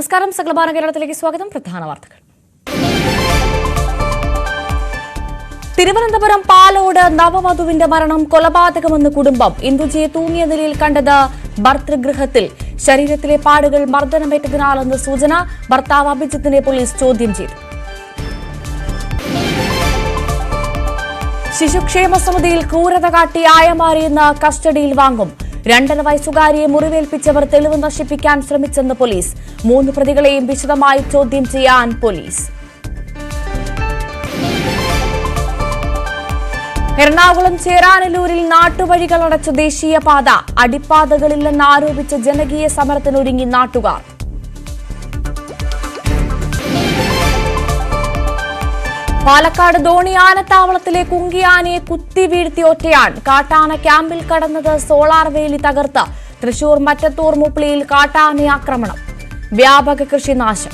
നമസ്കാരം, സകലഭാര കേരളത്തിലേക്ക് സ്വാഗതം. പ്രധാന വാർത്തകൾ. തിരുവനന്തപുരം പാലോട് നവവധുവിന്റെ മരണം കൊലപാതകമെന്ന് കുടുംബം. ഇന്ദുജിയെ തൂങ്ങിയ നിലയിൽ കണ്ടത് ഭർതൃഗൃഹത്തിൽ. ശരീരത്തിലെ പാടുകൾ മർദ്ദനമേറ്റതിനാലെന്ന് സൂചന. ഭർത്താവ് അഭിജിത്തിനെ പോലീസ് ചോദ്യം ചെയ്തു. ശിശുക്ഷേമ സമിതിയിൽ ക്രൂരത കാട്ടി ആയമാരെ ഇന്ന് കസ്റ്റഡിയിൽ വാങ്ങും. 2.5 വയസ്സുകാരിയെ മുറിവേൽപ്പിച്ചവർ തെളിവ് നശിപ്പിക്കാൻ ശ്രമിച്ചെന്ന് പോലീസ്. 3 പ്രതികളെയും വിശദമായി ചോദ്യം ചെയ്യാൻ പോലീസ്. എറണാകുളം ചേരാനല്ലൂരിൽ നാട്ടുവഴികൾ അടച്ച ദേശീയപാത. അടിപ്പാതകളില്ലെന്ന് ആരോപിച്ച് ജനകീയ സമരത്തിനൊരുങ്ങി നാട്ടുകാർ. പാലക്കാട് ധോണി ആനത്താവളത്തിലെ കുങ്കിയാനയെ കുത്തി വീഴ്ത്തി ഒറ്റയാൻ. കാട്ടാന ക്യാമ്പിൽ കടന്നത് സോളാർ വേലി തകർത്ത്. തൃശൂർ മറ്റത്തൂർ മുപ്ലിയിൽ കാട്ടാന ആക്രമണം. വ്യാപക കൃഷിനാശം.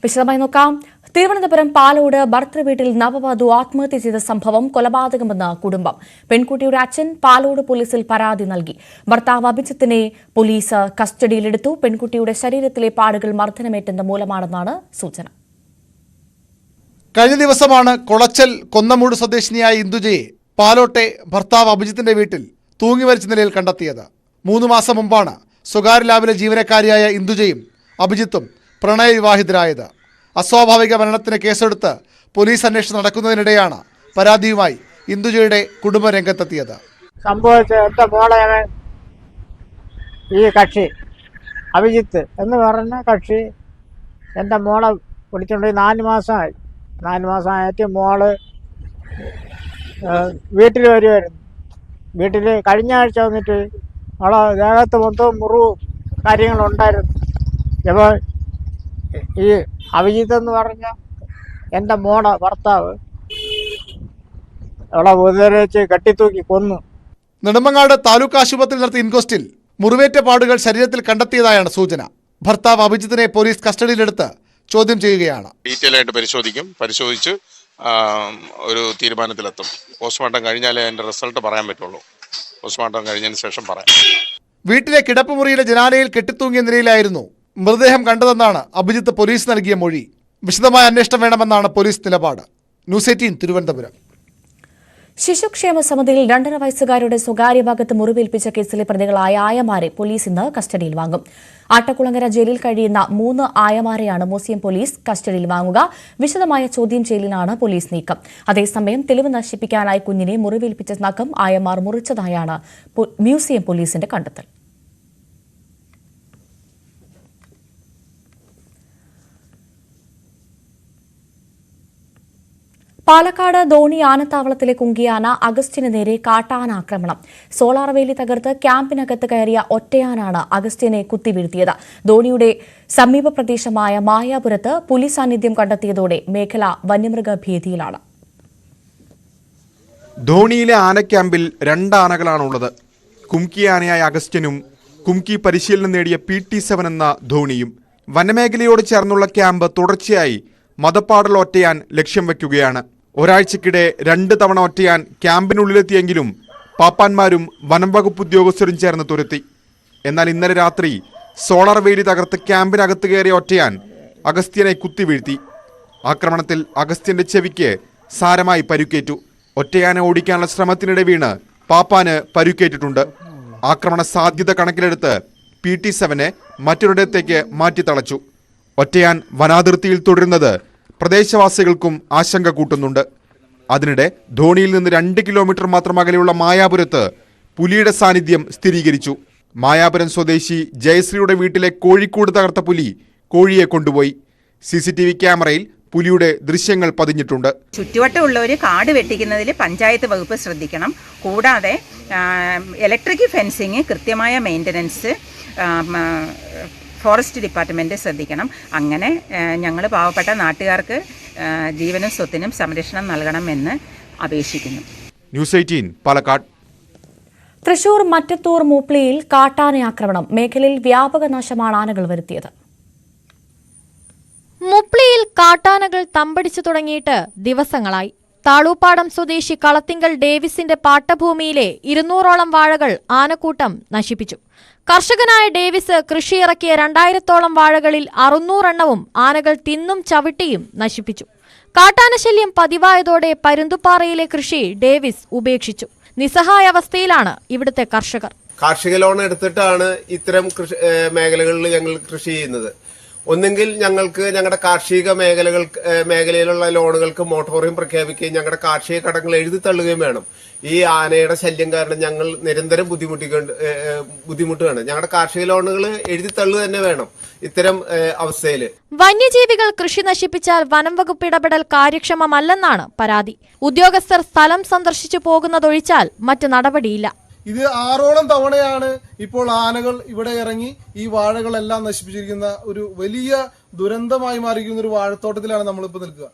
വിശദമായി നോക്കാം. തിരുവനന്തപുരം പാലോട് ഭർതൃവീട്ടിൽ നവവധു ആത്മഹത്യ ചെയ്ത സംഭവം കൊലപാതകമെന്ന് കുടുംബം. പെൺകുട്ടിയുടെ അച്ഛൻ പാലോട് പോലീസിൽ പരാതി നൽകി. ഭർത്താവ് അഭിജിത്തിനെ പോലീസ് കസ്റ്റഡിയിലെടുത്തു. പെൺകുട്ടിയുടെ ശരീരത്തിലെ പാടുകൾ മർദ്ദനമേറ്റെന്ന മൂലമാണെന്നാണ് സൂചന. കഴിഞ്ഞ ദിവസമാണ് കൊളച്ചൽ കൊന്നമൂട് സ്വദേശിനിയായ ഇന്ദുജയെ പാലോട്ടെ ഭർത്താവ് അഭിജിത്തിന്റെ വീട്ടിൽ തൂങ്ങിമരിച്ച നിലയിൽ കണ്ടെത്തിയത്. 3 മാസം മുമ്പാണ് സ്വകാര്യ ലാബിലെ ജീവനക്കാരിയായ ഇന്ദുജയും അഭിജിത്തും പ്രണയവിവാഹിതരായത്. അസ്വാഭാവിക മരണത്തിന് കേസെടുത്ത് പോലീസ് അന്വേഷണം നടക്കുന്നതിനിടെയാണ് പരാതിയുമായി ഇന്ദുജയുടെ കുടുംബം രംഗത്തെത്തിയത്. സംഭവിച്ച എൻ്റെ മോളെ ഈ കക്ഷി അഭിജിത്ത് എന്ന് പറഞ്ഞ കക്ഷി എൻ്റെ മോളെ വിളിച്ചുകൊണ്ട് 4 മാസമായി. 4 മാസമായിട്ട് മോള് വീട്ടിൽ വരുമായിരുന്നു. വീട്ടിൽ കഴിഞ്ഞ ആഴ്ച വന്നിട്ട് അവളെ ദേഹത്ത് മൊത്തം മുറിവും കാര്യങ്ങളുണ്ടായിരുന്നു. അപ്പോൾ ഈ അഭിജിത്ത് എന്ന് പറഞ്ഞ എൻ്റെ മോളെ ഭർത്താവ് അവളെ ഉപദ്രവിച്ച് കെട്ടിത്തൂക്കി കൊന്നു. നെടുമങ്ങാട് താലൂക്ക് ആശുപത്രിയിൽ നടത്തിയ ഇൻക്വസ്റ്റിൽ മുറിവേറ്റ പാടുകൾ ശരീരത്തിൽ കണ്ടെത്തിയതായാണ് സൂചന. ഭർത്താവ് അഭിജിത്തിനെ പോലീസ് കസ്റ്റഡിയിലെടുത്ത് ചോദ്യം ചെയ്യുകയാണ്. ഡീറ്റെയിൽ ആയിട്ട് പരിശോധിച്ച് ഒരു തീരുമാനത്തിലെത്തും. പോസ്റ്റ്മോർട്ടം കഴിഞ്ഞാലേ അതിൻ്റെ റിസൾട്ട് പറയാൻ പറ്റുള്ളൂ. പോസ്റ്റ്മോർട്ടം കഴിഞ്ഞതിന് ശേഷം പറയാം. വീട്ടിലെ കിടപ്പുമുറിയിലെ ജനാലയിൽ കെട്ടിത്തൂങ്ങിയ നിലയിലായിരുന്നു മൃതദേഹം കണ്ടതെന്നാണ് അഭിജിത്ത് പോലീസ് നൽകിയ മൊഴി. വിശദമായ അന്വേഷണം വേണമെന്നാണ് പോലീസ് നിലപാട്. ന്യൂസ് 18 തിരുവനന്തപുരം. ശിശുക്ഷേമ സമിതിയിൽ 2.5 വയസ്സുകാരുടെ സ്വകാര്യ ഭാഗത്ത് മുറിവേൽപ്പിച്ച കേസിലെ പ്രതികളായ ആയമാരെ പോലീസ് ഇന്ന് കസ്റ്റഡിയിൽ വാങ്ങും. ആട്ടക്കുളങ്ങര ജയിലിൽ കഴിയുന്ന 3 ആയമാരെയാണ് മ്യൂസിയം പോലീസ് കസ്റ്റഡിയിൽ വാങ്ങുക. വിശദമായ ചോദ്യം ചെയ്യലിനാണ് പോലീസ് നീക്കം. അതേസമയം തെളിവ് നശിപ്പിക്കാനായി കുഞ്ഞിനെ മുറിവേൽപ്പിച്ച നഖം ആയമാർ മുറിച്ചതായാണ് മ്യൂസിയം പോലീസിന്റെ കണ്ടെത്തൽ. പാലക്കാട് ധോണി ആനത്താവളത്തിലെ കുങ്കിയാന അഗസ്റ്റിന് നേരെ കാട്ടാന ആക്രമണം. സോളാർ വേലി തകർത്ത് ക്യാമ്പിനകത്ത് കയറിയ ഒറ്റയാനാണ് അഗസ്റ്റിനെ കുത്തിവീഴ്ത്തിയത്. ധോണിയുടെ സമീപ പ്രദേശമായ മായാപുരത്ത് പുലി സാന്നിധ്യം കണ്ടെത്തിയതോടെ മേഖല വന്യമൃഗ ഭീതിയിലാണ്. ധോണിയിലെ ആനക്യാമ്പിൽ 2 ആനകളാണുള്ളത്. കുംകിയാനയായ അഗസ്റ്റിനും കുംകി പരിശീലനം നേടിയ PT7 എന്ന ധോണിയും. വനമേഖലയോട് ചേർന്നുള്ള ക്യാമ്പ് തുടർച്ചയായി മതപ്പാടൽ ഒറ്റയാൻ ലക്ഷ്യം വയ്ക്കുകയാണ്. ഒരാഴ്ചക്കിടെ 2 തവണ ഒറ്റയാൻ ക്യാമ്പിനുള്ളിലെത്തിയെങ്കിലും പാപ്പാന്മാരും വനം വകുപ്പ് ഉദ്യോഗസ്ഥരും ചേർന്ന് തുരത്തി. എന്നാൽ ഇന്നലെ രാത്രി സോളാർ വേലി തകർത്ത് ക്യാമ്പിനകത്ത് കയറിയ ഒറ്റയാൻ അഗസ്ത്യനെ കുത്തിവീഴ്ത്തി. ആക്രമണത്തിൽ അഗസ്ത്യന്റെ ചെവിക്ക് സാരമായി പരുക്കേറ്റു. ഒറ്റയാനെ ഓടിക്കാനുള്ള ശ്രമത്തിനിടെ വീണ് പാപ്പാന് പരുക്കേറ്റിട്ടുണ്ട്. ആക്രമണ സാധ്യത കണക്കിലെടുത്ത് PT7 മറ്റൊരിടത്തേക്ക് മാറ്റിത്തളച്ചു. ഒറ്റയാൻ വനാതിർത്തിയിൽ തുടരുന്നത് പ്രദേശവാസികൾക്കും ആശങ്ക കൂട്ടുന്നുണ്ട്. അതിനിടെ ധോണിയിൽ നിന്ന് 2 കിലോമീറ്റർ മാത്രം അകലെയുള്ള മായാപുരത്ത് പുലിയുടെ സാന്നിധ്യം സ്ഥിരീകരിച്ചു. മായാപുരം സ്വദേശി ജയശ്രീയുടെ വീട്ടിലെ കോഴിക്കൂട് തകർത്ത പുലി കോഴിയെ കൊണ്ടുപോയി. CCTV ക്യാമറയിൽ പുലിയുടെ ദൃശ്യങ്ങൾ പതിഞ്ഞിട്ടുണ്ട്. ചുറ്റുവട്ടമുള്ളവർ കാട് വെട്ടിക്കുന്നതിൽ പഞ്ചായത്ത് വകുപ്പ് ശ്രദ്ധിക്കണം. കൂടാതെ ഇലക്ട്രിക് ഫെൻസിങ്, കൃത്യമായ മെയിൻ്റനൻസ് ഫോറസ്റ്റ് ഡിപ്പാർട്ട്മെൻറ്റ് ശ്രദ്ധിക്കണം. അങ്ങനെ ഞങ്ങൾ പാവപ്പെട്ട നാട്ടുകാർക്ക് ജീവനും സ്വത്തിനും സംരക്ഷണം നൽകണമെന്ന് അപേക്ഷിക്കുന്നു. ന്യൂസ് 18 പാലക്കാട്. തൃശൂർ മറ്റത്തൂർ മൂപ്ലിയിൽ കാട്ടാന ആക്രമണം. മേഖലയിൽ വ്യാപക നാശമാണ് ആനകൾ വരുത്തിയത്. മുപ്ലിയിൽ കാട്ടാനകൾ തമ്പടിച്ചു തുടങ്ങിയിട്ട് ദിവസങ്ങളായി. താളൂപ്പാടം സ്വദേശി കളത്തിങ്കൽ ഡേവിസിന്റെ പാട്ടഭൂമിയിലെ 200ഓളം വാഴകൾ ആനക്കൂട്ടം നശിപ്പിച്ചു. കർഷകനായ ഡേവിസ് കൃഷിയിറക്കിയ 2000ഓളം വാഴകളിൽ 600 എണ്ണവും ആനകൾ തിന്നും ചവിട്ടിയും നശിപ്പിച്ചു. കാട്ടാനശല്യം പതിവായതോടെ പരുന്തുപ്പാറയിലെ കൃഷി ഡേവിസ് ഉപേക്ഷിച്ചു. നിസ്സഹായാവസ്ഥയിലാണ് ഇവിടുത്തെ കർഷകർ. കാർഷിക ലോൺ എടുത്തിട്ടാണ് ഇത്തരം മേഖലകളിൽ ഞങ്ങൾ കൃഷി ചെയ്യുന്നത്. ഒന്നെങ്കിൽ ഞങ്ങൾക്ക് ഞങ്ങളുടെ കാർഷിക മേഖലയിലുള്ള ലോണുകൾക്ക് മൊറട്ടോറിയം പ്രഖ്യാപിക്കുകയും ഞങ്ങളുടെ കാർഷിക കടങ്ങൾ എഴുതി തള്ളുകയും വേണം. ഈ ആനയുടെ ശല്യം കാരണം ഞങ്ങൾ നിരന്തരം ബുദ്ധിമുട്ടുകയാണ്. ഞങ്ങളുടെ കാർഷിക ലോണുകൾ എഴുതി തള്ളുക തന്നെ വേണം ഇത്തരം അവസ്ഥയിൽ. വന്യജീവികൾ കൃഷി നശിപ്പിച്ചാൽ വനം വകുപ്പ് ഇടപെടൽ കാര്യക്ഷമമല്ലെന്നാണ് പരാതി. ഉദ്യോഗസ്ഥർ സ്ഥലം സന്ദർശിച്ചു പോകുന്നതൊഴിച്ചാൽ മറ്റ് നടപടിയില്ല. ഇത് 6ഓളം തവണയാണ് ഇപ്പോൾ ആനകൾ ഇവിടെ ഇറങ്ങി ഈ വാഴകളെല്ലാം നശിപ്പിച്ചിരിക്കുന്ന ഒരു വലിയ ദുരന്തമായി മാറിയിരിക്കുന്ന ഒരു വാഴത്തോട്ടത്തിലാണ് നമ്മളിപ്പോൾ നിൽക്കുക.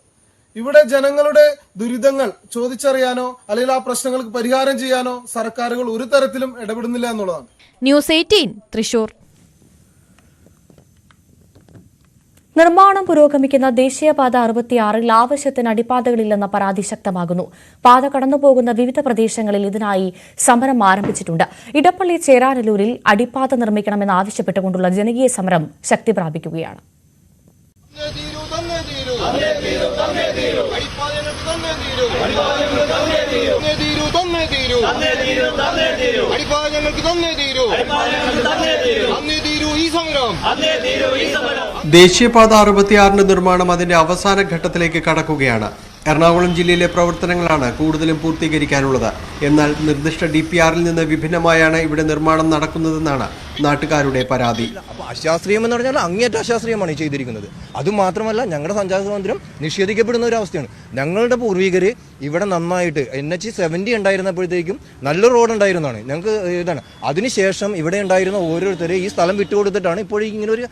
ഇവിടെ ജനങ്ങളുടെ ദുരിതങ്ങൾ ചോദിച്ചറിയാനോ അല്ലെങ്കിൽ ആ പ്രശ്നങ്ങൾക്ക് പരിഹാരം ചെയ്യാനോ സർക്കാരുകൾ ഒരു തരത്തിലും ഇടപെടുന്നില്ല എന്നുള്ളതാണ്. ന്യൂസ് 18 തൃശൂർ. നിർമ്മാണം പുരോഗമിക്കുന്ന ദേശീയപാത 66-ൽ ആവശ്യത്തിന് അടിപ്പാതകളില്ലെന്ന പരാതി ശക്തമാകുന്നു. പാത കടന്നുപോകുന്ന വിവിധ പ്രദേശങ്ങളിൽ ഇതിനായി സമരം ആരംഭിച്ചിട്ടുണ്ട്. ഇടപ്പള്ളി ചേരാനല്ലൂരിൽ അടിപ്പാത നിർമ്മിക്കണമെന്നാവശ്യപ്പെട്ടുകൊണ്ടുള്ള ജനകീയ സമരം ശക്തി പ്രാപിക്കുകയാണ്. ദേശീയപാത 66ന്റെ നിർമ്മാണം അതിന്റെ അവസാന ഘട്ടത്തിലേക്ക് കടക്കുകയാണ്. എറണാകുളം ജില്ലയിലെ പ്രവർത്തനങ്ങളാണ് കൂടുതലും പൂർത്തീകരിക്കാനുള്ളത്. എന്നാൽ നിർദ്ദിഷ്ട DPRൽ നിന്ന് വിഭിന്നമായാണ് ഇവിടെ നിർമ്മാണം നടക്കുന്നതെന്നാണ് നാട്ടുകാരുടെ പരാതി. അശാസ്ത്രീയം എന്ന് പറഞ്ഞാൽ അങ്ങേറ്റ അശാസ്ത്രീയമാണ് ചെയ്തിരിക്കുന്നത്. അതുമാത്രമല്ല ഞങ്ങളുടെ സഞ്ചാര സ്വാതന്ത്ര്യം നിഷേധിക്കപ്പെടുന്ന ഒരു അവസ്ഥയാണ്. ഞങ്ങളുടെ പൂർവികർ ഇവിടെ നന്നായിട്ട് NH 70 ഉണ്ടായിരുന്നപ്പോഴത്തേക്കും നല്ല റോഡ് ഉണ്ടായിരുന്നതാണ് ഞങ്ങൾക്ക് ഇതാണ്. അതിനുശേഷം ഇവിടെ ഉണ്ടായിരുന്ന ഓരോരുത്തരെ ഈ സ്ഥലം വിട്ടുകൊടുത്തിട്ടാണ് ഇപ്പോഴും ഇങ്ങനെ ഒരു.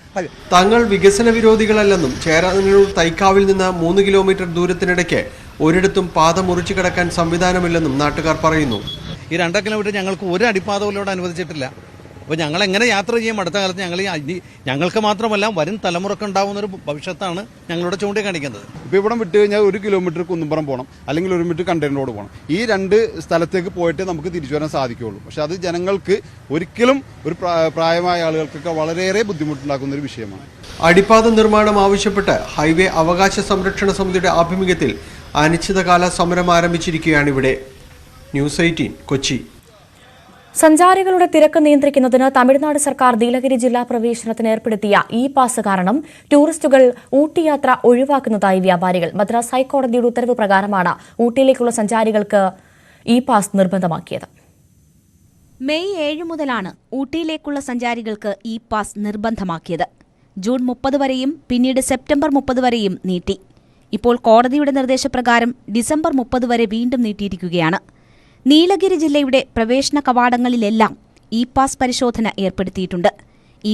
തങ്ങൾ വികസന വിരോധികളല്ലെന്നും ചേരാനല്ലൂർ തൈക്കാവിൽ നിന്ന് 3 കിലോമീറ്റർ ദൂരത്തിനിടയ്ക്ക് ഒരിടത്തും പാത മുറിച്ചു കിടക്കാൻ സംവിധാനമില്ലെന്നും നാട്ടുകാർ പറയുന്നു. ഈ 2 കിലോമീറ്റർ ഞങ്ങൾക്ക് ഒരു അടിപ്പാതയിലൂടെ അനുവദിച്ചിട്ടില്ല. അപ്പോൾ ഞങ്ങൾ എങ്ങനെ യാത്ര ചെയ്യും? അടുത്ത കാലത്ത് ഞങ്ങൾക്ക് മാത്രമല്ല വരും തലമുറക്ക് ഉണ്ടാകുന്നൊരു ഭവിഷ്യത്താണ് ഞങ്ങളുടെ ചൂണ്ടിക്കാണിക്കുന്നത്. ഇപ്പോൾ ഇവിടെ വിട്ട് കഴിഞ്ഞാൽ 1 കിലോമീറ്റർ കുന്നുംപുറം പോകണം, അല്ലെങ്കിൽ 1 മീറ്റർ കണ്ടെയ്നർ റോഡ് പോകണം. ഈ 2 സ്ഥലത്തേക്ക് പോയിട്ട് നമുക്ക് തിരിച്ചു വരാൻ സാധിക്കുകയുള്ളൂ. പക്ഷെ അത് ജനങ്ങൾക്ക് ഒരിക്കലും ഒരു പ്രായമായ ആളുകൾക്കൊക്കെ വളരെയേറെ ബുദ്ധിമുട്ടുണ്ടാക്കുന്ന ഒരു വിഷയമാണ്. അടിപ്പാത നിർമ്മാണം ആവശ്യപ്പെട്ട് ഹൈവേ അവകാശ സംരക്ഷണ സമിതിയുടെ ആഭിമുഖ്യത്തിൽ അനിശ്ചിതകാല സമരം ആരംഭിച്ചിരിക്കുകയാണിവിടെ. ന്യൂസ് 18 കൊച്ചി. സഞ്ചാരികളുടെ തിരക്ക് നിയന്ത്രിക്കുന്നതിന് തമിഴ്നാട് സർക്കാർ നീലഗിരി ജില്ലാ പ്രവേശനത്തിന് ഏർപ്പെടുത്തിയ പാസ് കാരണം ടൂറിസ്റ്റുകൾ ഊട്ടി യാത്ര ഒഴിവാക്കുന്നതായി വ്യാപാരികൾ. മദ്രാസ് ഹൈക്കോടതിയുടെ ഉത്തരവ് പ്രകാരമാണ് ഊട്ടിയിലേക്കുള്ള സഞ്ചാരികൾക്ക് പാസ് നിർബന്ധമാക്കിയത്. മെയ് 7 മുതലാണ് ഊട്ടിയിലേക്കുള്ള സഞ്ചാരികൾക്ക് പാസ് നിർബന്ധമാക്കിയത്. ജൂൺ 30 വരെയും പിന്നീട് സെപ്റ്റംബർ 30 വരെയും നീട്ടി. ഇപ്പോൾ കോടതിയുടെ നിർദ്ദേശപ്രകാരം ഡിസംബർ 30 വരെ വീണ്ടും നീട്ടിയിരിക്കുകയാണ്. നീലഗിരി ജില്ലയുടെ പ്രവേശന കവാടങ്ങളിലെല്ലാം പാസ് പരിശോധന ഏർപ്പെടുത്തിയിട്ടുണ്ട്.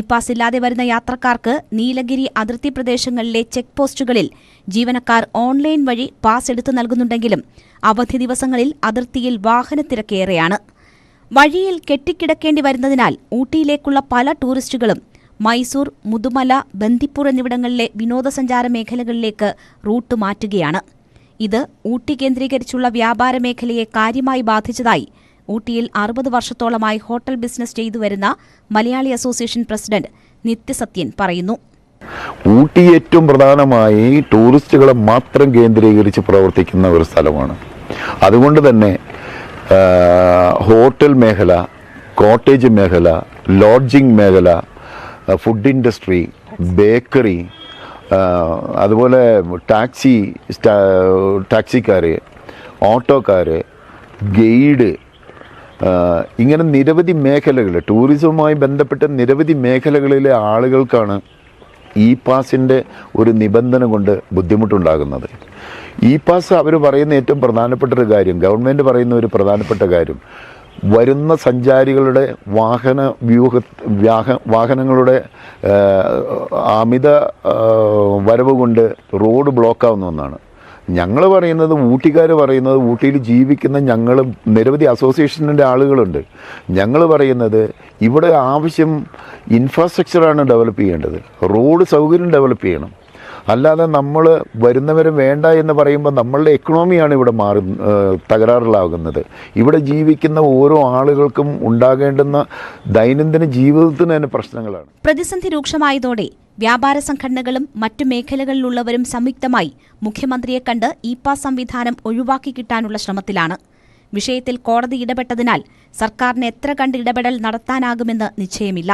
പാസ് ഇല്ലാതെ വരുന്ന യാത്രക്കാർക്ക് നീലഗിരി അതിർത്തി പ്രദേശങ്ങളിലെ ചെക്ക് പോസ്റ്റുകളിൽ ജീവനക്കാർ ഓൺലൈൻ വഴി പാസ് എടുത്തു നൽകുന്നുണ്ടെങ്കിലും അവധി ദിവസങ്ങളിൽ അതിർത്തിയിൽ വാഹനത്തിരക്കേറെയാണ്. വഴിയിൽ കെട്ടിക്കിടക്കേണ്ടി വരുന്നതിനാൽ ഊട്ടിയിലേക്കുള്ള പല ടൂറിസ്റ്റുകളും മൈസൂർ, മുതുമല, ബന്ദിപ്പൂർ എന്നിവിടങ്ങളിലെ വിനോദസഞ്ചാര മേഖലകളിലേക്ക് റൂട്ട് മാറ്റുകയാണ്. ഇത് ഊട്ടി കേന്ദ്രീകരിച്ചുള്ള വ്യാപാര മേഖലയെ കാര്യമായി ബാധിച്ചതായി ഊട്ടിയിൽ 60 വർഷത്തോളമായി ഹോട്ടൽ ബിസിനസ് ചെയ്തുവരുന്ന മലയാളി അസോസിയേഷൻ പ്രസിഡന്റ് നിത്യസത്യൻ പറയുന്നു. ഊട്ടി ഏറ്റവും പ്രധാനമായി ടൂറിസ്റ്റുകളെ മാത്രം കേന്ദ്രീകരിച്ച് പ്രവർത്തിക്കുന്ന ഒരു സ്ഥലമാണ്. അതുകൊണ്ട് തന്നെ ഹോട്ടൽ മേഖല, കോട്ടേജ് മേഖല, ലോഡ്ജിംഗ് മേഖല, ഫുഡ് ഇൻഡസ്ട്രി, ബേക്കറി, അതുപോലെ ടാക്സിക്കാർ, ഓട്ടോക്കാർ, ഗൈഡ്, ഇങ്ങനെ നിരവധി മേഖലകൾ, ടൂറിസവുമായി ബന്ധപ്പെട്ട നിരവധി മേഖലകളിലെ ആളുകൾക്കാണ് പാസിൻ്റെ ഒരു നിബന്ധന കൊണ്ട് ബുദ്ധിമുട്ടുണ്ടാകുന്നത്. പാസ് അവർ പറയുന്ന ഏറ്റവും പ്രധാനപ്പെട്ട ഒരു കാര്യം, ഗവൺമെൻറ് പറയുന്ന ഒരു പ്രധാനപ്പെട്ട കാര്യം, വരുന്ന സഞ്ചാരികളുടെ വാഹനങ്ങളുടെ അമിത വരവ് കൊണ്ട് റോഡ് ബ്ലോക്കാവുന്ന ഒന്നാണ്. ഞങ്ങൾ പറയുന്നത്, ഊട്ടിക്കാർ പറയുന്നത്, ഊട്ടിയിൽ ജീവിക്കുന്ന ഞങ്ങൾ നിരവധി അസോസിയേഷനിൻ്റെ ആളുകളുണ്ട്. ഞങ്ങൾ പറയുന്നത് ഇവിടെ ആവശ്യം ഇൻഫ്രാസ്ട്രക്ചറാണ് ഡെവലപ്പ് ചെയ്യേണ്ടത്, റോഡ് സൗകര്യം ഡെവലപ്പ് ചെയ്യണം. അല്ലാതെ നമ്മൾ വരുന്നവരെ വേണ്ട എന്ന് പറയുമ്പോൾ നമ്മളുടെ എക്കണോമിയാണ് ഇവിടെ തകരാറിലാകുന്നത്. ഇവിടെ ജീവിക്കുന്ന ഓരോ ആളുകൾക്കും ഉണ്ടാകേണ്ടുന്ന ദൈനംദിന ജീവിതത്തിന് തന്നെ പ്രശ്നങ്ങളാണ്. പ്രതിസന്ധി രൂക്ഷമായതോടെ വ്യാപാര സംഘടനകളും മറ്റു മേഖലകളിലുള്ളവരും സംയുക്തമായി മുഖ്യമന്ത്രിയെ കണ്ട് ഇ-പാസ് സംവിധാനം ഒഴിവാക്കി കിട്ടാനുള്ള ശ്രമത്തിലാണ്. വിഷയത്തിൽ കോടതി ഇടപെട്ടതിനാൽ സർക്കാരിന് എത്ര കണ്ട് ഇടപെടൽ നടത്താനാകുമെന്ന് നിശ്ചയമില്ല.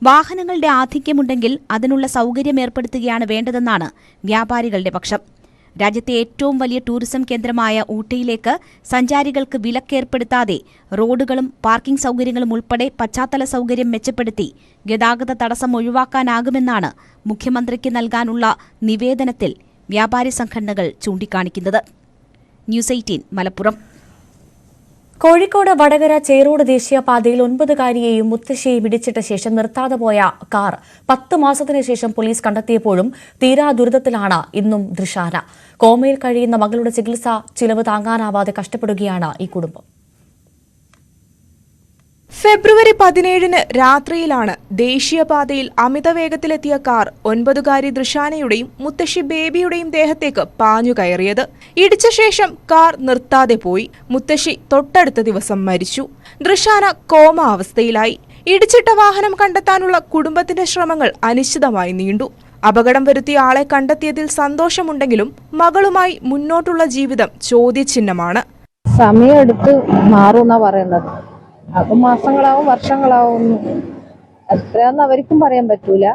വാഹനങ്ങളുടെ ആധിക്യമുണ്ടെങ്കിൽ അതിനുള്ള സൗകര്യം ഏർപ്പെടുത്തുകയാണ് വേണ്ടതെന്നാണ് വ്യാപാരികളുടെ പക്ഷം. രാജ്യത്തെ ഏറ്റവും വലിയ ടൂറിസം കേന്ദ്രമായ ഊട്ടിയിലേക്ക് സഞ്ചാരികൾക്ക് വിലക്കേർപ്പെടുത്താതെ റോഡുകളും പാർക്കിംഗ് സൗകര്യങ്ങളും ഉൾപ്പെടെ പശ്ചാത്തല സൗകര്യം മെച്ചപ്പെടുത്തി ഗതാഗത തടസ്സം ഒഴിവാക്കാനാകുമെന്നാണ് മുഖ്യമന്ത്രിക്ക് നൽകാനുള്ള നിവേദനത്തിൽ വ്യാപാരി സംഘടനകൾ ചൂണ്ടിക്കാണിക്കുന്നത്. ന്യൂസ് 18 മലപ്പുറം. കോഴിക്കോട് വടകര ചേറോട് ദേശീയപാതയിൽ 9-കാരിയെയും മുത്തശ്ശിയെയും ഇടിച്ചിട്ട ശേഷം നിർത്താതെ പോയ കാർ 10 മാസത്തിനു ശേഷം പോലീസ് കണ്ടെത്തിയപ്പോഴും തീരാ ദുരിതത്തിലാണ് ഇന്നും ദൃശാന. കോമയിൽ കഴിയുന്ന മകളുടെ ചികിത്സാ ചിലവ് താങ്ങാനാവാതെ കഷ്ടപ്പെടുകയാണ് ഈ കുടുംബം. ഫെബ്രുവരി 17 രാത്രിയിലാണ് ദേശീയപാതയിൽ അമിതവേഗത്തിലെത്തിയ കാർ 9-കാരി ദൃശാനയുടെയും മുത്തശ്ശി ബേബിയുടെയും ദേഹത്തേക്ക് പാഞ്ഞു കയറിയത്. ഇടിച്ച ശേഷം കാർ നിർത്താതെ പോയി. മുത്തശ്ശി തൊട്ടടുത്ത ദിവസം മരിച്ചു. ദൃശാന കോമ അവസ്ഥയിലായി. ഇടിച്ചിട്ട വാഹനം കണ്ടെത്താനുള്ള കുടുംബത്തിന്റെ ശ്രമങ്ങൾ അനിശ്ചിതമായി നീണ്ടു. അപകടം വരുത്തിയ ആളെ കണ്ടെത്തിയതിൽ സന്തോഷമുണ്ടെങ്കിലും മകളുമായി മുന്നോട്ടുള്ള ജീവിതം ചോദ്യചിഹ്നമാണ്. സമയമെടുത്ത് മാറുമെന്നാ പറയുന്നത്. അത് മാസങ്ങളാവും വർഷങ്ങളാവും, എത്രയാന്ന് അവർക്കും പറയാൻ പറ്റൂല.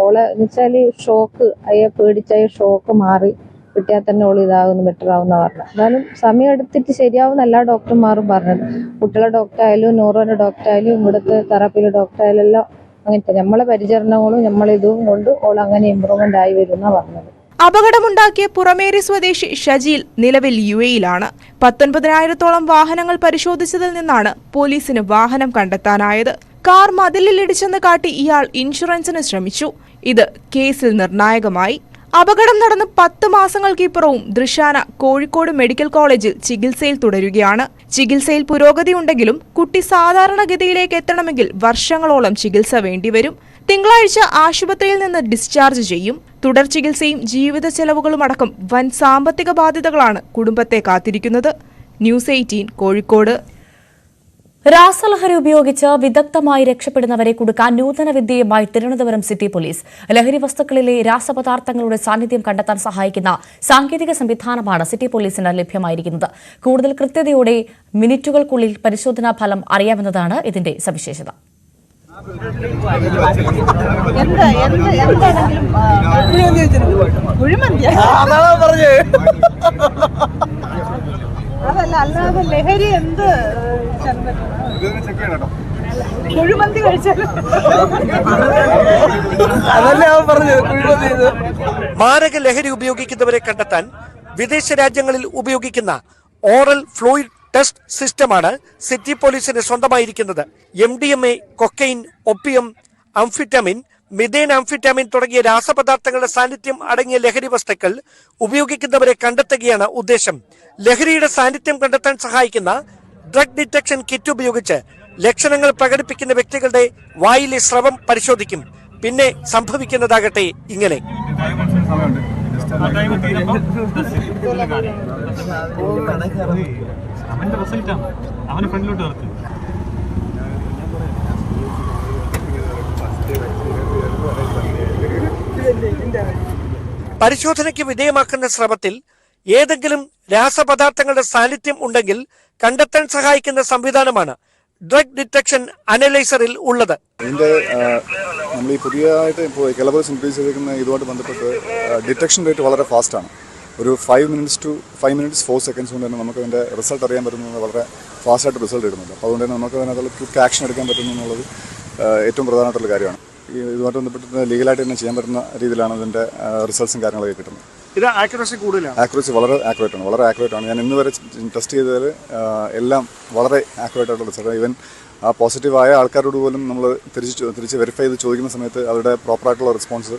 ഓളെ എന്നുവെച്ചാല് ഷോക്ക് അയ്യെ പേടിച്ച ഷോക്ക് മാറി കിട്ടിയാൽ തന്നെ ഓള് ഇതാകുന്നു ബെറ്റർ ആവുന്ന പറഞ്ഞു. എന്നാലും സമയം എടുത്തിട്ട് ശരിയാവുന്ന എല്ലാ ഡോക്ടർമാരും പറഞ്ഞത്. കുട്ടികളെ ഡോക്ടർ ആയാലും ന്യൂറോന്റെ ഡോക്ടർ ആയാലും ഇവിടുത്തെ തെറാപ്പിയിലെ ഡോക്ടർ ആയാലും എല്ലാം അങ്ങനത്തെ നമ്മളെ പരിചരണങ്ങളും നമ്മളിതും കൊണ്ട് ഓൾ അങ്ങനെ ഇമ്പ്രൂവ്മെന്റ് ആയി വരും എന്നാ പറഞ്ഞത്. അപകടമുണ്ടാക്കിയ പുറമേരി സ്വദേശി ഷജീൽ നിലവിൽ UAE-യിലാണ്. 19,000-ഓളം വാഹനങ്ങൾ പരിശോധിച്ചതിൽ നിന്നാണ് പോലീസിന് വാഹനം കണ്ടെത്താനായത്. കാർ മതിലിലിടിച്ചെന്ന് കാട്ടി ഇയാൾ ഇൻഷുറൻസിന് ശ്രമിച്ചു. ഇത് കേസിൽ നിർണായകമായി. അപകടം നടന്ന് 10 മാസങ്ങൾക്കിപ്പുറവും ദൃശാന കോഴിക്കോട് മെഡിക്കൽ കോളേജിൽ ചികിത്സയിൽ തുടരുകയാണ്. ചികിത്സയിൽ പുരോഗതിയുണ്ടെങ്കിലും കുട്ടി സാധാരണഗതിയിലേക്ക് എത്തണമെങ്കിൽ വർഷങ്ങളോളം ചികിത്സ വേണ്ടിവരും. തിങ്കളാഴ്ച ആശുപത്രിയിൽ നിന്ന് ഡിസ്ചാർജ് ചെയ്യും. തുടർ ചികിത്സയും ജീവിത ചെലവുകളുമടക്കം വൻ സാമ്പത്തിക ബാധ്യതകളാണ് കുടുംബത്തെ കാത്തിരിക്കുന്നത്. ന്യൂസ് 18 കോഴിക്കോട്. രാസലഹരി ഉപയോഗിച്ച് വിദഗ്ധമായി രക്ഷപ്പെടുന്നവരെ കുടുക്കാൻ നൂതന വിദ്യയുമായി തിരുവനന്തപുരം സിറ്റി പോലീസ്. ലഹരി വസ്തുക്കളിലെ രാസപദാർത്ഥങ്ങളുടെ സാന്നിധ്യം കണ്ടെത്താൻ സഹായിക്കുന്ന സാങ്കേതിക സംവിധാനമാണ് സിറ്റി പോലീസിന് ലഭ്യമായിരിക്കുന്നത്. കൂടുതൽ കൃത്യതയോടെ മിനിറ്റുകൾക്കുള്ളിൽ പരിശോധനാ ഫലം അറിയാമെന്നതാണ് ഇതിന്റെ സവിശേഷത. അതല്ല, അല്ലാതെ ലഹരി എന്ത് കുഴിമന്തി കഴിച്ചാലും മാരക ലഹരി ഉപയോഗിക്കുന്നവരെ കണ്ടെത്താൻ വിദേശ രാജ്യങ്ങളിൽ ഉപയോഗിക്കുന്ന ഓറൽ ഫ്ലൂയിഡ് ടെസ്റ്റ് സിസ്റ്റമാണ് സിറ്റി പോലീസിന് സ്വന്തമായിരിക്കുന്നത്. MDMA, കൊക്കൈൻ, ഒപ്പിയം, അംഫിറ്റമിൻ, മിഥേൻ ആംഫിറ്റാമിൻ തുടങ്ങിയ രാസപദാർത്ഥങ്ങളുടെ സാന്നിധ്യം അടങ്ങിയ ലഹരി വസ്തുക്കൾ ഉപയോഗിക്കുന്നവരെ കണ്ടെത്തുകയാണ് ഉദ്ദേശം. ലഹരിയുടെ സാന്നിധ്യം കണ്ടെത്താൻ സഹായിക്കുന്ന ഡ്രഗ് ഡിറ്റക്ഷൻ കിറ്റ് ഉപയോഗിച്ച് ലക്ഷണങ്ങൾ പ്രകടിപ്പിക്കുന്ന വ്യക്തികളുടെ വായിലെ സ്രവം പരിശോധിക്കും. പിന്നെ സംഭവിക്കുന്നതാകട്ടെ ഇങ്ങനെ. പരിശോധനയ്ക്ക് വിധേയമാക്കുന്ന സ്രവത്തിൽ ഏതെങ്കിലും രാസപദാർത്ഥങ്ങളുടെ സാന്നിധ്യം ഉണ്ടെങ്കിൽ കണ്ടെത്താൻ സഹായിക്കുന്ന സംവിധാനമാണ് ഡ്രഗ് ഡിറ്റക്ഷൻ അനലൈസറിൽ ഉള്ളത്. ഇതിന്റെ നമ്മൾ ഈ പുതിയതായിട്ട് ഇപ്പോൾ കേരള പോലീസ് ഇൻട്രൊഡ്യൂസ് ചെയ്തിരിക്കുന്ന ഇതുമായിട്ട് ബന്ധപ്പെട്ട് ഡിറ്റക്ഷൻ റേറ്റ് വളരെ ഫാസ്റ്റാണ്. ഒരു 5 minutes to 5 minutes 4 seconds കൊണ്ട് തന്നെ നമുക്ക് അതിൻ്റെ റിസൾട്ട് അറിയാൻ പറ്റുന്നത് വളരെ ഫാസ്റ്റായിട്ട് റിസൾട്ട് എടുക്കുന്നുണ്ട്. അപ്പോൾ അതുകൊണ്ട് തന്നെ നമുക്ക് അതിനകത്തുള്ള ക്വിക്ക് ആക്ഷൻ എടുക്കാൻ പറ്റുന്നു എന്നുള്ളത് ഏറ്റവും പ്രധാനമായിട്ടുള്ള കാര്യമാണ്. ഈ ഇതുമായിട്ട് ബന്ധപ്പെട്ട് ലീഗലായിട്ട് തന്നെ ചെയ്യാൻ പറ്റുന്ന രീതിയിലാണ് ഇതിൻ്റെ റിസൾട്ട്സും കാര്യങ്ങളൊക്കെ കിട്ടുന്നത്. ഇത് ആക്യുറസി കൂടുതലാണ്. ആക്യുറസി വളരെ ആക്യുറേറ്റ് ആണ്. ഞാൻ ഇന്ന് വരെ ടെസ്റ്റ് ചെയ്തതിൽ എല്ലാം വളരെ ആക്യുറേറ്റ് ആയിട്ടുള്ള റിസൾട്ട്. ഈവൻ ആ പോസിറ്റീവായ ആൾക്കാരോട് പോലും നമ്മൾ തിരിച്ച് വെരിഫൈ ചെയ്ത് ചോദിക്കുന്ന സമയത്ത് അവരുടെ പ്രോപ്പറായിട്ടുള്ള റെസ്പോൺസ്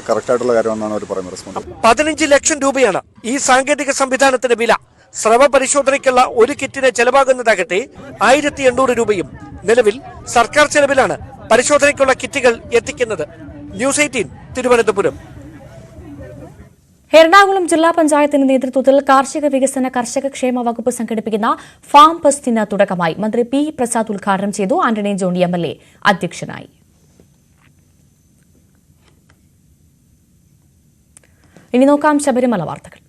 കറക്റ്റായിട്ടുള്ള കാര്യമെന്നാണ് അവർ പറയുന്നത്. റെസ്പോൺസ് 15 ലക്ഷം രൂപയാണ് ഈ സാങ്കേതിക സംവിധാനത്തിന്റെ വില. സ്രവ പരിശോധനയ്ക്കുള്ള ഒരു കിറ്റിന് ചെലവാകുന്നതാകട്ടെ 1800 രൂപയും. നിലവിൽ സർക്കാർ ചെലവിലാണ് പരിശോധനയ്ക്കുള്ള കിറ്റുകൾ എത്തിക്കുന്നത്. ന്യൂസ് 18 തിരുവനന്തപുരം. എറണാകുളം ജില്ലാ പഞ്ചായത്തിന്റെ നേതൃത്വത്തിൽ കാർഷിക വികസന കർഷക ക്ഷേമ വകുപ്പ് സംഘടിപ്പിക്കുന്ന ഫാം ഫെസ്റ്റിന് തുടക്കമായി. മന്ത്രി പി പ്രസാദ് ഉദ്ഘാടനം ചെയ്തു. ആന്റണി ജോണി MLA അധ്യക്ഷനായി. ഇനി നോക്കാം ശബരിമല വാർത്തകൾ.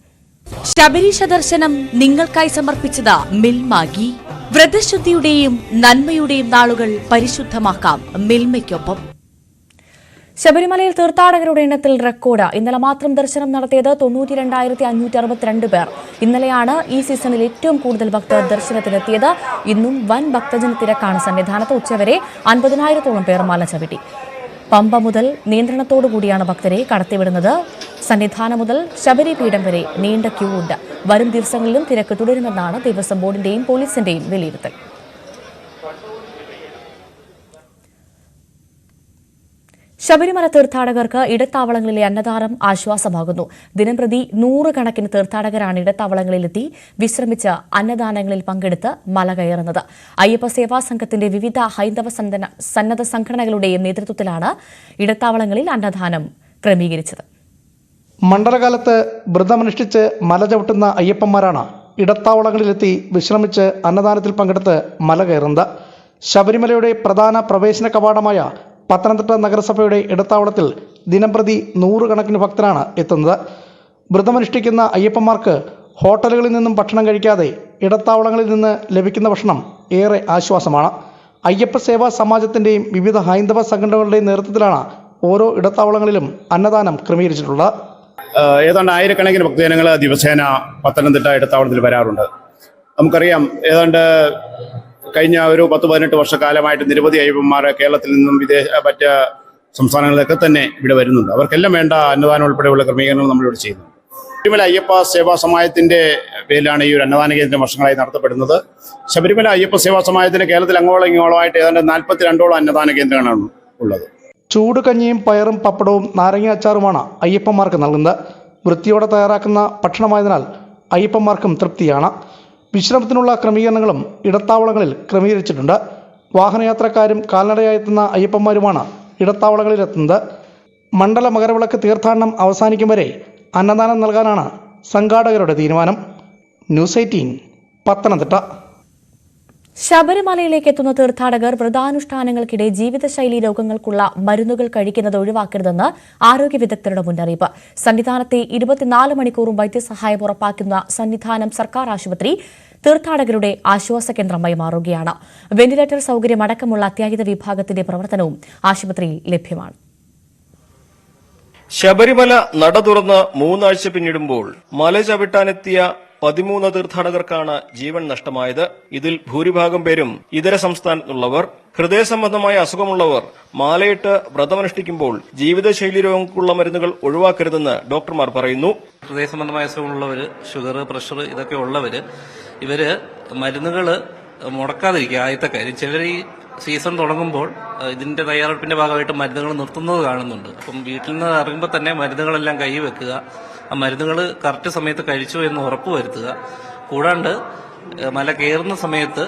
ശബരീശ ദർശനം നിങ്ങൾക്കായി സമർപ്പിച്ചത് മിൽമാഗി. വ്രതശുദ്ധിയുടെയും നന്മയുടെയും നാളുകൾ പരിശുദ്ധമാക്കാം മിൽമയ്ക്കൊപ്പം. ശബരിമലയിൽ തീർത്ഥാടകരുടെ എണ്ണത്തിൽ റെക്കോർഡ്. ഇന്നലെ മാത്രം ദർശനം നടത്തിയത് 92,562 പേർ. ഇന്നലെയാണ് ഈ സീസണിൽ ഏറ്റവും കൂടുതൽ ഭക്തർ ദർശനത്തിനെത്തിയത്. ഇന്നും വൻ ഭക്തജന തിരക്കാണ് സന്നിധാനത്ത്. ഉച്ചവരെ 50,000-ഓളം പേർ മല ചവിട്ടി. പമ്പ മുതൽ നിയന്ത്രണത്തോടുകൂടിയാണ് ഭക്തരെ കടത്തിവിടുന്നത്. സന്നിധാനം മുതൽ ശബരിപീഠം വരെ നീണ്ട ക്യൂ ഉണ്ട്. വരും ദിവസങ്ങളിലും തിരക്ക് തുടരുമെന്നാണ് ദേവസ്വം ബോർഡിന്റെയും പോലീസിന്റെയും വിലയിരുത്തൽ. ശബരിമല തീർത്ഥാടകർക്ക് ഇടത്താവളങ്ങളിലെ അന്നദാനം ആശ്വാസമാകുന്നു. ദിനംപ്രതി 100 കണക്കിന് തീർത്ഥാടകരാണ് ഇടത്താവളങ്ങളിലെത്തി വിശ്രമിച്ച് അന്നദാനങ്ങളിൽ പങ്കെടുത്ത് മല കയറുന്നത്. അയ്യപ്പ സേവാ സംഘത്തിന്റെ വിവിധ ഹൈന്ദവ സന്നദ്ധ സംഘടനകളുടെയും നേതൃത്വത്തിലാണ് ഇടത്താവളങ്ങളിൽ അന്നദാനം ക്രമീകരിച്ചത്. മണ്ഡലകാലത്ത് വ്രതമനുഷ്ഠിച്ച് മല ചവിട്ടുന്ന അയ്യപ്പന്മാരാണ് ഇടത്താവളങ്ങളിലെത്തി വിശ്രമിച്ച് അന്നദാനത്തിൽ പങ്കെടുത്ത് മല കയറുന്നത്. ശബരിമലയുടെ പ്രധാന പ്രവേശന കവാടമായ പത്തനംതിട്ട നഗരസഭയുടെ ഇടത്താവളത്തിൽ ദിനംപ്രതി 100 കണക്കിന് ഭക്തരാണ് എത്തുന്നത്. വ്രതമനുഷ്ഠിക്കുന്ന അയ്യപ്പന്മാർക്ക് ഹോട്ടലുകളിൽ നിന്നും ഭക്ഷണം കഴിക്കാതെ ഇടത്താവളങ്ങളിൽ നിന്ന് ലഭിക്കുന്ന ഭക്ഷണം ഏറെ ആശ്വാസമാണ്. അയ്യപ്പ സേവാ സമാജത്തിൻ്റെയും വിവിധ ഹൈന്ദവ സംഘടനകളുടെയും നേതൃത്വത്തിലാണ് ഓരോ ഇടത്താവളങ്ങളിലും അന്നദാനം ക്രമീകരിച്ചിട്ടുള്ളത്. ഏതാണ്ട് ആയിരക്കണക്കിന് ഭക്തജനങ്ങൾ ദിവസേന പത്തനംതിട്ട ഇടത്താവളത്തിൽ വരാറുണ്ട്. നമുക്കറിയാം, ഏതാണ്ട് കഴിഞ്ഞ ഒരു 10-18 വർഷക്കാലമായിട്ട് നിരവധി അയ്യപ്പന്മാർ കേരളത്തിൽ നിന്നും മറ്റ് സംസ്ഥാനങ്ങളിലൊക്കെ തന്നെ ഇവിടെ വരുന്നുണ്ട്. അവർക്കെല്ലാം വേണ്ട അന്നദാനം ഉൾപ്പെടെയുള്ള ക്രമീകരണങ്ങൾ നമ്മളിവിടെ ചെയ്യുന്നു. ശബരിമല അയ്യപ്പ സേവാ സമാജത്തിന്റെ പേരിലാണ് ഈ ഒരു അന്നദാന കേന്ദ്രം വർഷങ്ങളായി നടത്തപ്പെടുന്നത്. ശബരിമല അയ്യപ്പ സേവാ സമാജത്തിന്റെ കേരളത്തിൽ അങ്ങോളം ഇങ്ങോളമായിട്ട് ഏതാണ്ട് 42ഓളം അന്നദാന കേന്ദ്രങ്ങളാണ് ഉള്ളത്. ചൂട് കഞ്ഞിയും പയറും പപ്പടവും നാരങ്ങ അച്ചാറുമാണ് അയ്യപ്പന്മാർക്ക് നൽകുന്നത്. വൃത്തിയോടെ തയ്യാറാക്കുന്ന ഭക്ഷണമായതിനാൽ അയ്യപ്പന്മാർക്കും തൃപ്തിയാണ്. വിശ്രമത്തിനുള്ള ക്രമീകരണങ്ങളും ഇടത്താവളങ്ങളിൽ ക്രമീകരിച്ചിട്ടുണ്ട്. വാഹനയാത്രക്കാരും കാൽനടയായെത്തുന്ന അയ്യപ്പന്മാരുമാണ് ഇടത്താവളങ്ങളിലെത്തുന്നത്. മണ്ഡല മകരവിളക്ക് തീർത്ഥാടനം അവസാനിക്കും വരെ അന്നദാനം നൽകാനാണ് സംഘാടകരുടെ തീരുമാനം. ന്യൂസ് 18 പത്തനംതിട്ട. ശബരിമലയിലേക്ക് എത്തുന്ന തീർത്ഥാടകർ വ്രതാനുഷ്ഠാനങ്ങൾക്കിടെ ജീവിതശൈലി രോഗങ്ങൾക്കുള്ള മരുന്നുകൾ കഴിക്കുന്നത് ഒഴിവാക്കരുതെന്ന് ആരോഗ്യ വിദഗ്ധരുടെ മുന്നറിയിപ്പ്. സന്നിധാനത്തെ 24 മണിക്കൂറും വൈദ്യസഹായം ഉറപ്പാക്കുന്ന സന്നിധാനം സർക്കാർ ആശുപത്രി തീർത്ഥാടകരുടെ ആശ്വാസ കേന്ദ്രമായി മാറുകയാണ്. വെന്റിലേറ്റർ സൌകര്യം അടക്കമുള്ള അത്യാഹിത വിഭാഗത്തിന്റെ പ്രവർത്തനവും ആശുപത്രിയിൽ ലഭ്യമാണ്. ശബരിമല നട തുറന്ന് 3 ആഴ്ച പിന്നിടുമ്പോൾ മല ചവിട്ടാനെത്തിയ 13 തീർത്ഥാടകർക്കാണ് ജീവൻ നഷ്ടമായത്. ഇതിൽ ഭൂരിഭാഗം പേരും ഇതര സംസ്ഥാനത്തുള്ളവർ. ഹൃദയ സംബന്ധമായ അസുഖമുള്ളവർ മാലയിട്ട് വ്രതമനുഷ്ഠിക്കുമ്പോൾ ജീവിതശൈലി രോഗങ്ങൾക്കുള്ള മരുന്നുകൾ ഒഴിവാക്കരുതെന്ന് ഡോക്ടർമാർ പറയുന്നു. ഹൃദയ സംബന്ധമായ അസുഖമുള്ളവർ, ഷുഗർ, പ്രഷർ ഇതൊക്കെ ഉള്ളവര് ഇവര് മരുന്നുകൾ മുടക്കാതിരിക്കുക. ആദ്യത്തെ കാര്യം, ചിലർ ഈ സീസൺ തുടങ്ങുമ്പോൾ ഇതിന്റെ തയ്യാറെടുപ്പിന്റെ ഭാഗമായിട്ട് മരുന്നുകൾ നിർത്തുന്നത് കാണുന്നുണ്ട്. അപ്പം വീട്ടിൽ നിന്ന് ഇറങ്ങുമ്പോൾ തന്നെ മരുന്നുകളെല്ലാം കൈ വെക്കുക. ആ മരുന്നുകൾ കറക്റ്റ് സമയത്ത് കഴിച്ചു എന്ന് ഉറപ്പുവരുത്തുക. കൂടാണ്ട് മല കയറുന്ന സമയത്ത്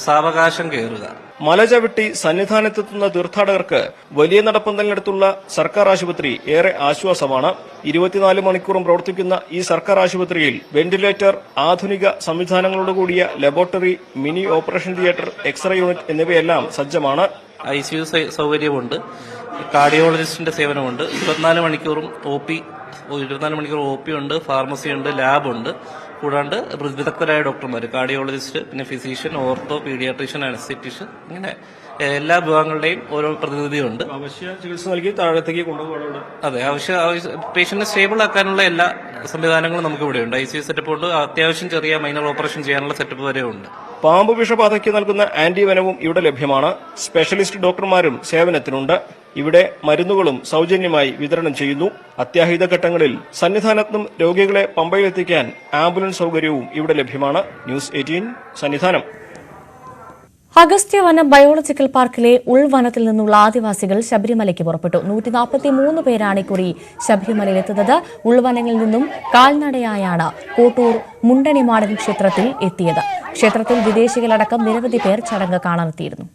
സാവകാശം കയറുക. മല ചവിട്ടി സന്നിധാനത്തെത്തുന്ന തീർത്ഥാടകർക്ക് വലിയ നടപ്പന്തലിനടുത്തുള്ള സർക്കാർ ആശുപത്രി ഏറെ ആശ്വാസമാണ്. 24 മണിക്കൂറും പ്രവർത്തിക്കുന്ന ഈ സർക്കാർ ആശുപത്രിയിൽ വെന്റിലേറ്റർ, ആധുനിക സംവിധാനങ്ങളോടുകൂടിയ laboratory, mini operation theatre, x-ray unit എന്നിവയെല്ലാം സജ്ജമാണ്. ICU സൗകര്യമുണ്ട്, കാർഡിയോളജിസ്റ്റിന്റെ സേവനമുണ്ട്, 24 മണിക്കൂറും OP ഉണ്ട്, ഫാർമസി ഉണ്ട്, ലാബുണ്ട്. കൂടാണ്ട് വിദഗ്ധരായ ഡോക്ടർമാർ, കാർഡിയോളജിസ്റ്റ്, പിന്നെ ഫിസീഷ്യൻ, ഓർത്തോ, പീഡിയാട്രീഷ്യൻ, അനസ്തറ്റീഷ്യൻ, ഇങ്ങനെ എല്ലാ വിഭാഗങ്ങളുടെയും ഓരോ പ്രതിനിധിയുണ്ട്. അവശ്യ ചികിത്സ നൽകി താഴത്തേക്ക് കൊണ്ടുപോകാനുണ്ട്. അതെ, പേഷ്യന്റിനെ സ്റ്റേബിൾ ആക്കാനുള്ള എല്ലാ സംവിധാനങ്ങളും നമുക്ക് ഇവിടെ ഉണ്ട്. ICU സെറ്റപ്പ് ഉണ്ട്, അത്യാവശ്യം ചെറിയ മൈനർ ഓപ്പറേഷൻ ചെയ്യാനുള്ള സെറ്റപ്പ് വരെ ഉണ്ട്. പാമ്പ് വിഷബാധയ്ക്ക് നൽകുന്ന ആന്റിവെനവും ഇവിടെ ലഭ്യമാണ്. സ്പെഷ്യലിസ്റ്റ് ഡോക്ടർമാരും സേവനത്തിനുണ്ട്. ഇവിടെ മരുന്നുകളും സൗജന്യമായി വിതരണം ചെയ്യുന്നു. അത്യാഹിത ഘട്ടങ്ങളിൽ സന്നിധാനത്തും രോഗികളെ പമ്പയിലെത്തിക്കാൻ ആംബുലൻസ് സൗകര്യവും ഇവിടെ ലഭ്യമാണ്. ന്യൂസ് 18 സന്നിധാനം. അഗസ്ത്യവനം ബയോളജിക്കൽ പാർക്കിലെ ഉൾവനത്തിൽ നിന്നുള്ള ആദിവാസികൾ ശബരിമലയ്ക്ക് പുറപ്പെട്ടു. 143 പേരാണ് ഇക്കുറി ശബരിമലയിലെത്തുന്നത്. ഉൾവനങ്ങളിൽ നിന്നും കാൽനടയായാണ് കോട്ടൂർ മുണ്ടണിമാടൻ ക്ഷേത്രത്തിൽ എത്തിയത്. ക്ഷേത്രത്തിൽ വിദേശികളടക്കം നിരവധി പേർ ചടങ്ങ് കാണാനെത്തിയിരുന്നു.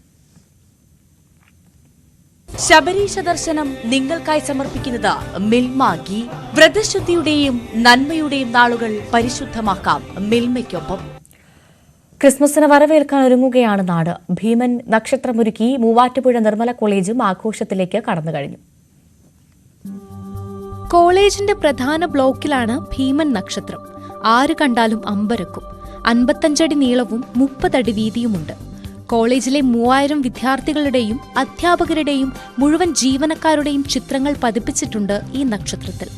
ശബരീശ ദർശനം നിങ്ങൾക്കായി സമർപ്പിക്കുന്നത് മിൽമ ഗീ. വ്രതശുദ്ധിയുടെയും നന്മയുടെയും നാളുകൾ പരിശുദ്ധമാക്കാം മിൽമയ്ക്കൊപ്പം. ക്രിസ്മസിന് വരവേൽക്കാൻ ഒരുങ്ങുകയാണ് നാട്. ഭീമൻ നക്ഷത്രമൊരുക്കി മൂവാറ്റുപുഴ നിർമ്മല കോളേജും ആഘോഷത്തിലേക്ക് കടന്നു കഴിഞ്ഞു. കോളേജിന്റെ പ്രധാന ബ്ലോക്കിലാണ് ഭീമൻ നക്ഷത്രം. ആര് കണ്ടാലും അമ്പരക്കും. 55 അടി നീളവും 30 അടി വീതിയുമുണ്ട്. കോളേജിലെ 3000 വിദ്യാർത്ഥികളുടെയും അധ്യാപകരുടെയും മുഴുവൻ ജീവനക്കാരുടെയും ചിത്രങ്ങൾ പതിപ്പിച്ചിട്ടുണ്ട് ഈ നക്ഷത്രത്തിൽ.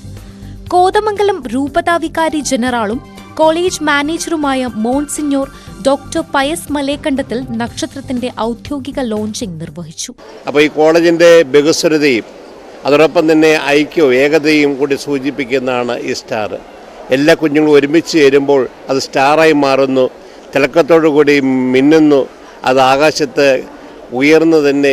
കോതമംഗലം രൂപതാ വികാരി ജനറാളും കോളേജ് മാനേജറുമായ മോൺസിഞ്ഞോർ ഡോക്ടർ പയസ് മലേക്കണ്ടത്തിൽ നക്ഷത്രത്തിന്റെ ഔദ്യോഗിക ലോഞ്ചിംഗ് നിർവഹിച്ചു. അപ്പോൾ ഈ കോളേജിന്റെ ബഹുസ്വരതയും അതോടൊപ്പം തന്നെ ഐക്യവും ഏകതയും കൂടി സൂചിപ്പിക്കുന്നതാണ് ഈ സ്റ്റാർ. എല്ലാ കുഞ്ഞുങ്ങളും ഒരുമിച്ച് ചേരുമ്പോൾ അത് സ്റ്റാറായി മാറുന്നു, തിളക്കത്തോടു കൂടി മിന്നുന്നു, അത് ആകാശത്ത് ഉയർന്നു തന്നെ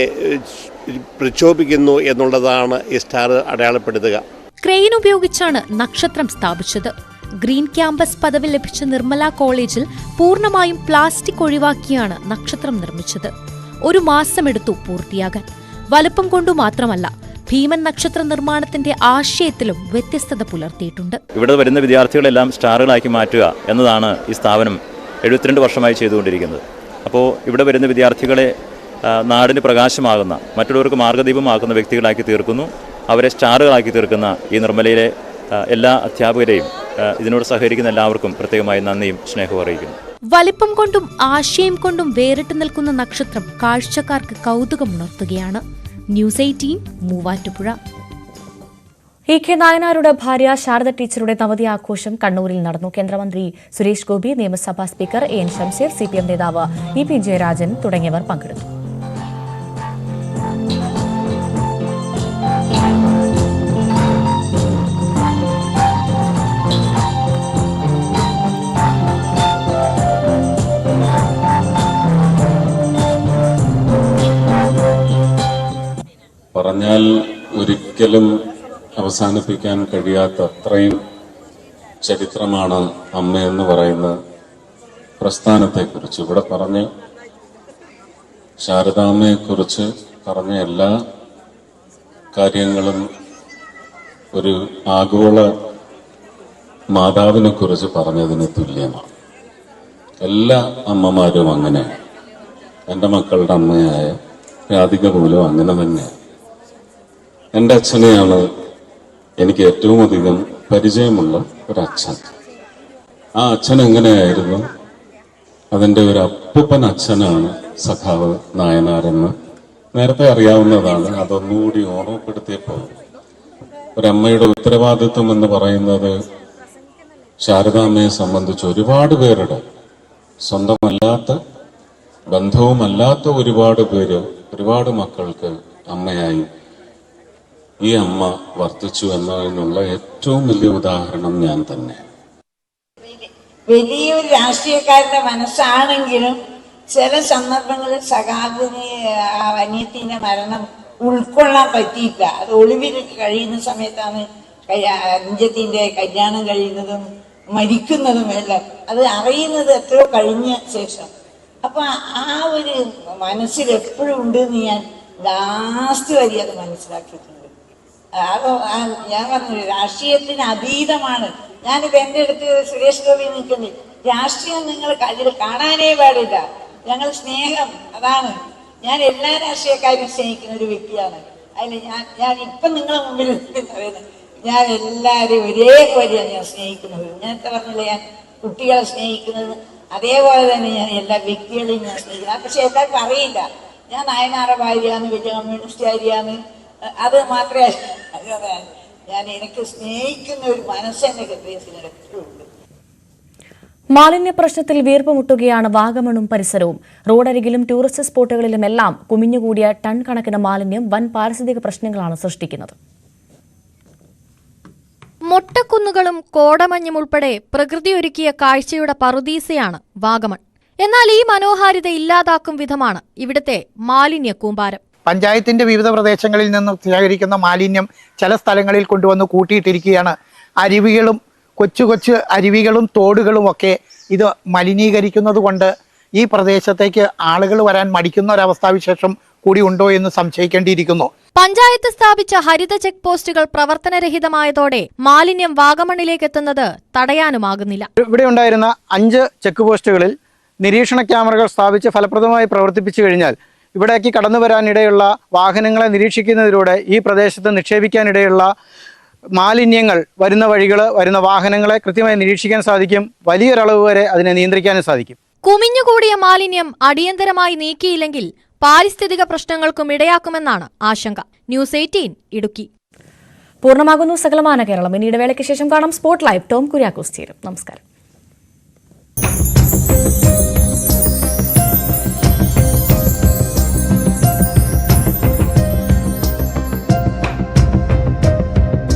പ്രക്ഷോഭിക്കുന്നു എന്നുള്ളതാണ് ഈ സ്റ്റാർ അടയാളപ്പെടുത്തുക. ക്രെയിൻ ഉപയോഗിച്ചാണ് നക്ഷത്രം സ്ഥാപിച്ചത്. ഗ്രീൻ ക്യാമ്പസ് പദവി ലഭിച്ച നിർമ്മല കോളേജിൽ പൂർണ്ണമായും പ്ലാസ്റ്റിക് ഒഴിവാക്കിയാണ് നക്ഷത്രം നിർമ്മിച്ചത്. 1 മാസമെടുത്തു പൂർത്തിയാകാൻ. വലുപ്പം കൊണ്ടു മാത്രമല്ല, ഭീമൻ നക്ഷത്ര നിർമ്മാണത്തിന്റെ ആശയത്തിലും വ്യത്യസ്തത പുലർത്തിയിട്ടുണ്ട്. ഇവിടെ വരുന്ന വിദ്യാർത്ഥികളെല്ലാം സ്റ്റാറുകളാക്കി മാറ്റുക എന്നതാണ് ഈ സ്ഥാപനം 72 വർഷമായി ചെയ്തുകൊണ്ടിരിക്കുന്നത്. അപ്പോൾ ഇവിടെ വരുന്ന വിദ്യാർത്ഥികളെ നാടിന് പ്രകാശമാകുന്ന, മറ്റുള്ളവർക്ക് മാർഗ്ഗദീപമാക്കുന്ന വ്യക്തികളാക്കി തീർക്കുന്നു. അവരെ സ്റ്റാറുകളാക്കി തീർക്കുന്ന ഈ നിർമ്മലയിലെ എല്ലാ അധ്യാപകരെയും ഇതിനോട് സഹകരിക്കുന്ന എല്ലാവർക്കും പ്രത്യേകമായി നന്ദിയും സ്നേഹവും അറിയിക്കുന്നു. വലിപ്പം കൊണ്ടും ആശയം കൊണ്ടും വേറിട്ട് നിൽക്കുന്ന നക്ഷത്രം കാഴ്ചക്കാർക്ക് കൗതുകമുണർത്തുകയാണ്. ന്യൂസ് 18 മൂവാറ്റുപുഴ. ഇ.കെ. നായനാരുടെ ഭാര്യ ശാരദ ടീച്ചറുടെ നവതി ആഘോഷം കണ്ണൂരിൽ നടന്നു. കേന്ദ്രമന്ത്രി സുരേഷ് ഗോപി, നിയമസഭാ സ്പീക്കർ എൻ ഷംസീർ, CPM നേതാവ് ഇ.പി. ജയരാജൻ തുടങ്ങിയവർ പങ്കെടുത്തു. പറഞ്ഞാൽ ഒരിക്കലും അവസാനിപ്പിക്കാൻ കഴിയാത്ത അത്രയും ചരിത്രമാണ് അമ്മയെന്ന് പറയുന്ന പ്രസ്ഥാനത്തെക്കുറിച്ച് ഇവിടെ പറഞ്ഞ ശാരദാമ്മയെക്കുറിച്ച് പറഞ്ഞ എല്ലാ കാര്യങ്ങളും ഒരു ആഗോള മാതാവിനെ കുറിച്ച് പറഞ്ഞതിന് തുല്യമാണ്. എല്ലാ അമ്മമാരും അങ്ങനെയാണ്. എൻ്റെ മക്കളുടെ അമ്മയായ രാധിക പോലും അങ്ങനെ തന്നെയാണ്. എൻ്റെ അച്ഛനെയാണ് എനിക്ക് ഏറ്റവും അധികം പരിചയമുള്ള ഒരച്ഛൻ. ആ അച്ഛൻ എങ്ങനെയായിരുന്നു? അതിൻ്റെ ഒരു അപ്പൂപ്പൻ അച്ഛനാണ് സഖാവ് നായനാരെന്ന് നേരത്തെ അറിയാവുന്നതാണ്. അതൊന്നുകൂടി ഓർമ്മപ്പെടുത്തിയപ്പോൾ ഒരമ്മയുടെ ഉത്തരവാദിത്വം എന്ന് പറയുന്നത് ശാരദാമ്മയെ സംബന്ധിച്ച് ഒരുപാട് പേരുടെ സ്വന്തമല്ലാത്ത, ബന്ധവുമല്ലാത്ത ഒരുപാട് പേര്, ഒരുപാട് മക്കൾക്ക് അമ്മയായി ഈ അമ്മ വർത്തിച്ചു എന്നതിനുള്ള ഏറ്റവും വലിയ ഉദാഹരണം ഞാൻ തന്നെ. വലിയൊരു രാഷ്ട്രീയക്കാരുടെ മനസ്സാണെങ്കിലും ചില സന്ദർഭങ്ങളിൽ സഖാവിന് ആ അനിയത്തിന്റെ മരണം ഉൾക്കൊള്ളാൻ പറ്റിയില്ല. അത് ഒളിവിൽ കഴിയുന്ന സമയത്താണ് അഞ്ചത്തിന്റെ കല്യാണം കഴിയുന്നതും മരിക്കുന്നതും എല്ലാം. അത് അറിയുന്നത് എത്രയോ കഴിഞ്ഞ ശേഷം. അപ്പൊ ആ ഒരു മനസ്സിൽ എപ്പോഴും ഉണ്ട് എന്ന് ഞാൻ ലാസ്റ്റ് വരെ അത് മനസ്സിലാക്കിയിട്ടുണ്ട്. ഞാൻ പറഞ്ഞു, രാഷ്ട്രീയത്തിന് അതീതമാണ്. ഞാനിത് എൻ്റെ അടുത്ത് സുരേഷ് ഗോപി നിൽക്കുന്നത്, രാഷ്ട്രീയം നിങ്ങൾ അതിൽ കാണാനേ പാടില്ല. ഞങ്ങൾ സ്നേഹം, അതാണ്. ഞാൻ എല്ലാ രാഷ്ട്രീയക്കാരും സ്നേഹിക്കുന്ന ഒരു വ്യക്തിയാണ്. അതിൽ ഞാൻ ഇപ്പം നിങ്ങളെ മുമ്പിൽ പറയുന്നത്, ഞാൻ എല്ലാവരെയും ഒരേപോലെയാണ് ഞാൻ സ്നേഹിക്കുന്നത്. നേരത്തെ പറഞ്ഞില്ലേ, ഞാൻ കുട്ടികളെ സ്നേഹിക്കുന്നത്, അതേപോലെ തന്നെ ഞാൻ എല്ലാ വ്യക്തികളെയും ഞാൻ സ്നേഹിക്കുന്നത്. പക്ഷെ എല്ലാവർക്കും അറിയില്ല ഞാൻ നായനാരുടെ ഭാര്യയാണ്, വലിയ കമ്മ്യൂണിസ്റ്റുകാരിയാണ്. അത് മാത്രമേ ഞാൻ എനിക്ക് സ്നേഹിക്കുന്ന ഒരു മനസ്സെന്റെ ഹൃദയത്തിന് എപ്പോഴും ഉണ്ട്. മാലിന്യ പ്രശ്നത്തിൽ വീർപ്പുമുട്ടുകയാണ് വാഗമണും പരിസരവും. റോഡരികിലും ടൂറിസ്റ്റ് സ്പോട്ടുകളിലുമെല്ലാം കുമിഞ്ഞുകൂടിയ ടൺ കണക്കിന് മാലിന്യം വൻ പാരിസ്ഥിതിക പ്രശ്നങ്ങളാണ് സൃഷ്ടിക്കുന്നത്. മൊട്ടക്കുന്നുകളും കോടമഞ്ഞും ഉൾപ്പെടെ പ്രകൃതി ഒരുക്കിയ കാഴ്ചയുടെ പറുദീസയാണ് വാഗമൺ. എന്നാൽ ഈ മനോഹാരിത ഇല്ലാതാക്കും വിധമാണ് ഇവിടുത്തെ മാലിന്യ കൂമ്പാരം. പഞ്ചായത്തിന്റെ വിവിധ പ്രദേശങ്ങളിൽ നിന്നും ശേഖരിക്കുന്ന മാലിന്യം ചില സ്ഥലങ്ങളിൽ കൊണ്ടുവന്ന് കൂട്ടിയിട്ടിരിക്കുകയാണ്. അരുവികളും കൊച്ചു കൊച്ചു അരുവികളും തോടുകളും ഒക്കെ ഇത് മലിനീകരിക്കുന്നത് കൊണ്ട് ഈ പ്രദേശത്തേക്ക് ആളുകൾ വരാൻ മടിക്കുന്ന ഒരവസ്ഥാവിശേഷം കൂടി ഉണ്ടോ എന്ന് സംശയിക്കേണ്ടിയിരിക്കുന്നു. പഞ്ചായത്ത് സ്ഥാപിച്ച ഹരിത ചെക്ക് പോസ്റ്റുകൾ പ്രവർത്തനരഹിതമായതോടെ മാലിന്യം വാഗമണ്ണിലേക്ക് എത്തുന്നത് തടയാനുമാകുന്നില്ല. ഇവിടെ ഉണ്ടായിരുന്ന 5 ചെക്ക് പോസ്റ്റുകളിൽ നിരീക്ഷണ ക്യാമറകൾ സ്ഥാപിച്ച് ഫലപ്രദമായി പ്രവർത്തിപ്പിച്ചു കഴിഞ്ഞാൽ ഇവിടേക്ക് കടന്നു വരാനിടയുള്ള വാഹനങ്ങളെ നിരീക്ഷിക്കുന്നതിലൂടെ ഈ പ്രദേശത്ത് നിക്ഷേപിക്കാനിടയുള്ള മാലിന്യങ്ങൾ, വരുന്ന വഴികൾ, വരുന്ന വാഹനങ്ങളെ കൃത്യമായി നിരീക്ഷിക്കാൻ സാധിക്കും. വലിയൊരളവ് വരെ അതിനെ നിയന്ത്രിക്കാനും സാധിക്കും. കുമിഞ്ഞുകൂടിയ മാലിന്യം അടിയന്തരമായി നീക്കിയില്ലെങ്കിൽ പാരിസ്ഥിതിക പ്രശ്നങ്ങൾക്കും ഇടയാക്കുമെന്നാണ് ആശങ്ക. ന്യൂസ് 18 ഇടുക്കി. പൂർണ്ണമാകുന്നു സകലമാന കേരളം. ഇനി ഇടവേളയ്ക്ക് ശേഷം കാണാം സ്പോട്ട് ലൈവ്. ടോം കുര്യാക്കോസ് ചേരും. നമസ്കാരം.